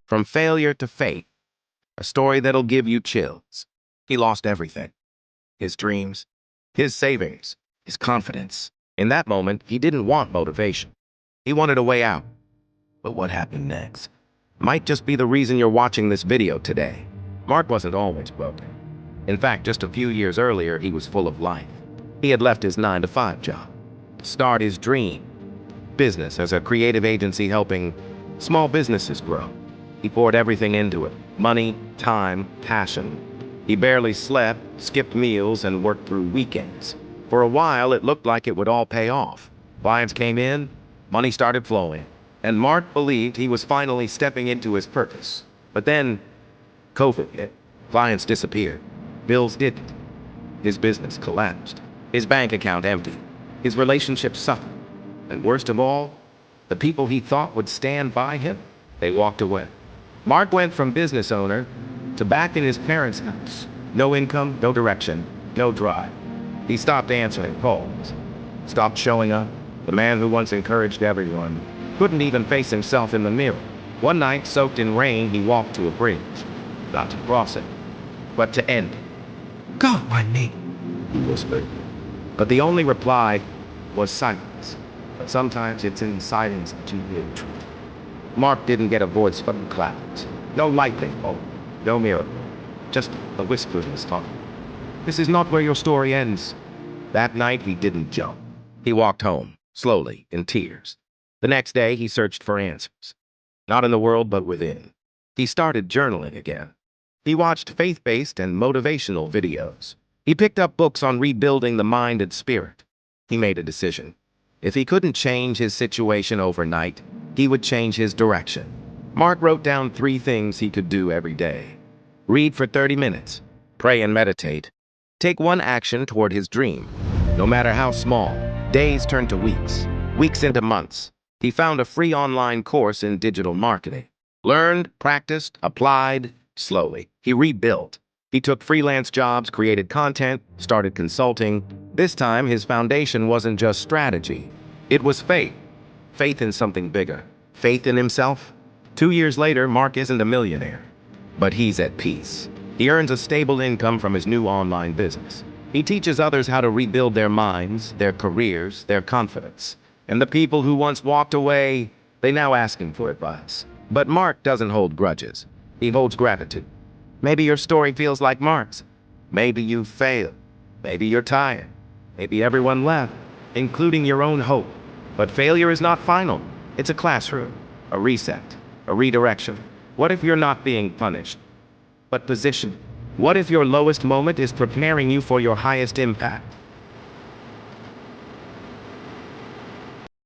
From failure to fate, a story that'll give you chills. He lost everything. His dreams, his savings, his confidence. In that moment, he didn't want motivation. He wanted a way out. But what happened next might just be the reason you're watching this video today. Mark wasn't always broken. In fact, just a few years earlier, he was full of life. He had left his 9-to-5 job, start his dream business as a creative agency helping small businesses grow. He poured everything into it: money, time, passion. He barely slept, skipped meals, and worked through weekends. For a while, it looked like it would all pay off. Clients came in, money started flowing, and Mark believed he was finally stepping into his purpose. But then, COVID hit. Clients disappeared. Bills didn't. His business collapsed. His bank account emptied. His relationships suffered. And worst of all, the people he thought would stand by him, they walked away. Mark went from business owner to back in his parents' house. No income, no direction, no drive. He stopped answering calls, stopped showing up. The man who once encouraged everyone couldn't even face himself in the mirror. One night, soaked in rain, he walked to a bridge, not to cross it, but to end it. "God, why me?" he whispered. But the only reply was silence. But sometimes it's in silence that you hear truth. Mark didn't get a voice from the clouds. No lightning bolt, no miracle. Just a whisper in his thought. This is not where your story ends. That night, he didn't jump. He walked home, slowly, in tears. The next day, he searched for answers. Not in the world, but within. He started journaling again. He watched faith-based and motivational videos. He picked up books on rebuilding the mind and spirit. He made a decision. If he couldn't change his situation overnight, he would change his direction. Mark wrote down 3 things he could do every day. Read for 30 minutes. Pray and meditate. Take one action toward his dream, no matter how small. Days turned to weeks, weeks into months. He found a free online course in digital marketing. Learned, practiced, applied. Slowly, he rebuilt. He took freelance jobs, created content, started consulting. This time, his foundation wasn't just strategy. It was faith. Faith in something bigger. Faith in himself. 2 years later, Mark isn't a millionaire, but he's at peace. He earns a stable income from his new online business. He teaches others how to rebuild their minds, their careers, their confidence. And the people who once walked away, they now ask him for advice. But Mark doesn't hold grudges. He holds gratitude. Maybe your story feels like Mark's. Maybe you failed. Maybe you're tired. Maybe everyone left, including your own hope. But failure is not final. It's a classroom, a reset, a redirection. What if you're not being punished, but positioned? What if your lowest moment is preparing you for your highest impact?